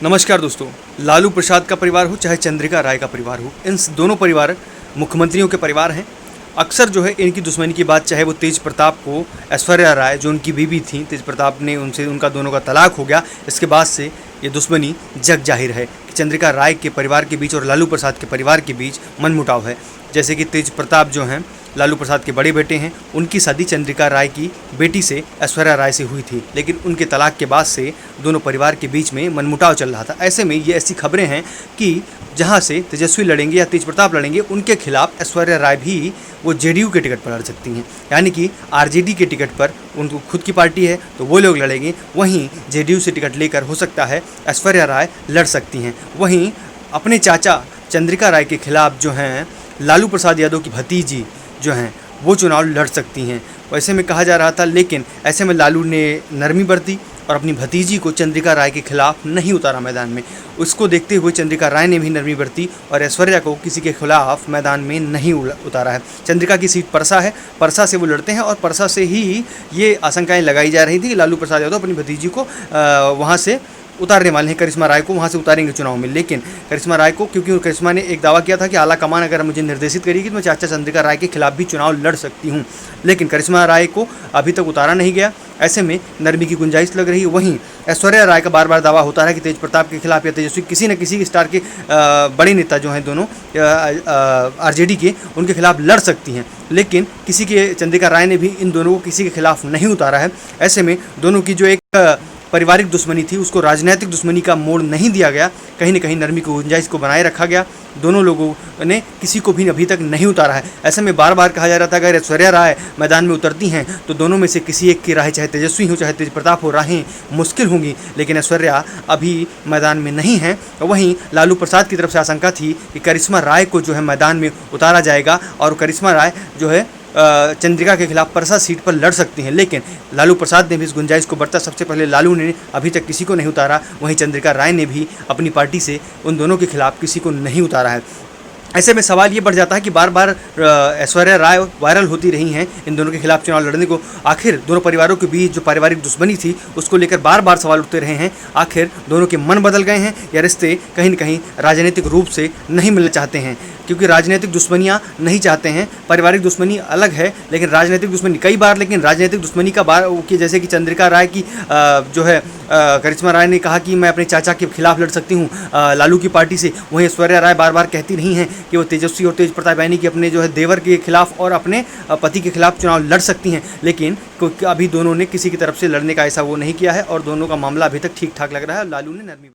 नमस्कार दोस्तों। लालू प्रसाद का परिवार हो चाहे चंद्रिका राय का परिवार हो, इन दोनों परिवार मुख्यमंत्रियों के परिवार हैं। अक्सर जो है इनकी दुश्मनी की बात, चाहे वो तेज प्रताप को, ऐश्वर्या राय जो उनकी बीवी थी, तेज प्रताप ने उनसे उनका दोनों का तलाक हो गया। इसके बाद से ये दुश्मनी जग जाहिर है कि चंद्रिका राय के परिवार के बीच और लालू प्रसाद के परिवार के बीच मनमुटाव है। जैसे कि तेज प्रताप जो हैं लालू प्रसाद के बड़े बेटे हैं, उनकी शादी चंद्रिका राय की बेटी से, ऐश्वर्या राय से हुई थी, लेकिन उनके तलाक के बाद से दोनों परिवार के बीच में मनमुटाव चल रहा था। ऐसे में ये ऐसी खबरें हैं कि जहां से तेजस्वी लड़ेंगे या तेज प्रताप लड़ेंगे, उनके खिलाफ ऐश्वर्या राय भी वो जेडीयू के टिकट पर लड़ सकती हैं, यानी कि आरजेडी के टिकट पर उनको खुद की पार्टी है तो वो लोग लड़ेंगे। वहीं जेडीयू से टिकट लेकर हो सकता है ऐश्वर्या राय लड़ सकती हैं। वहीं अपने चाचा चंद्रिका राय के खिलाफ जो हैं लालू प्रसाद यादव की भतीजी जो हैं वो चुनाव लड़ सकती हैं। वैसे में कहा जा रहा था, लेकिन ऐसे में लालू ने नरमी बरती और अपनी भतीजी को चंद्रिका राय के खिलाफ नहीं उतारा मैदान में। उसको देखते हुए चंद्रिका राय ने भी नरमी बरती और ऐश्वर्या को किसी के खिलाफ मैदान में नहीं उतारा है। चंद्रिका की सीट परसा है, परसा से वो लड़ते हैं और परसा से ही ये आशंकाएं लगाई जा रही थी कि लालू प्रसाद यादव अपनी भतीजी को वहाँ से उतारने वाले हैं, करिश्मा राय को वहाँ से उतारेंगे चुनाव में। लेकिन करिश्मा राय को, क्योंकि करिश्मा ने एक दावा किया था कि आला कमान अगर मुझे निर्देशित करेगी तो मैं चाचा चंद्रिका राय के खिलाफ भी चुनाव लड़ सकती हूँ, लेकिन करिश्मा राय को अभी तक उतारा नहीं गया। ऐसे में नरमी की गुंजाइश लग रही है। वहीं ऐश्वर्या राय का बार बार दावा होता है कि तेज प्रताप के खिलाफ या तेजस्वी किसी न किसी स्टार के बड़े नेता जो हैं दोनों आरजेडी के, उनके खिलाफ लड़ सकती हैं, लेकिन किसी के चंद्रिका राय ने भी इन दोनों को किसी के खिलाफ नहीं उतारा है। ऐसे में दोनों की जो एक पारिवारिक दुश्मनी थी उसको राजनीतिक दुश्मनी का मोड़ नहीं दिया गया, कहीं न कहीं नरमी की गुंजाइश को बनाए रखा गया। दोनों लोगों ने किसी को भी अभी तक नहीं उतारा है। ऐसे में बार बार कहा जा रहा था अगर ऐश्वर्या राय मैदान में उतरती हैं तो दोनों में से किसी एक की राहें, चाहे तेजस्वी हो चाहे तेज प्रताप हो, राहें मुश्किल होंगी, लेकिन ऐश्वर्या अभी मैदान में नहीं है। वहीं लालू प्रसाद की तरफ से आशंका थी कि करिश्मा राय को जो है मैदान में उतारा जाएगा और करिश्मा राय जो है चंद्रिका के खिलाफ परसा सीट पर लड़ सकती हैं, लेकिन लालू प्रसाद ने भी इस गुंजाइश को बरता। सबसे पहले लालू ने अभी तक किसी को नहीं उतारा, वहीं चंद्रिका राय ने भी अपनी पार्टी से उन दोनों के खिलाफ किसी को नहीं उतारा है। ऐसे में सवाल ये बढ़ जाता है कि बार बार ऐश्वर्या राय वायरल होती रही हैं इन दोनों के खिलाफ चुनाव लड़ने को। आखिर दोनों परिवारों के बीच जो पारिवारिक दुश्मनी थी उसको लेकर बार बार सवाल उठते रहे हैं। आखिर दोनों के मन बदल गए हैं या रिश्ते कहीं न कहीं राजनीतिक रूप से नहीं मिलना चाहते हैं, क्योंकि राजनीतिक दुश्मनियां नहीं चाहते हैं। पारिवारिक दुश्मनी अलग है, लेकिन राजनीतिक दुश्मनी कई बार, लेकिन राजनीतिक दुश्मनी का बार कि जैसे कि चंद्रिका राय की जो है करिश्मा राय ने कहा कि मैं अपने चाचा के खिलाफ लड़ सकती हूँ लालू की पार्टी से। वहीं ऐश्वर्या राय बार बार कहती रही हैं कि वो तेजस्वी और तेज प्रताप यानी कि अपने जो है देवर के खिलाफ और अपने पति के खिलाफ चुनाव लड़ सकती हैं, लेकिन अभी दोनों ने किसी की तरफ से लड़ने का ऐसा वो नहीं किया है और दोनों का मामला अभी तक ठीक ठाक लग रहा है। लालू ने नरमी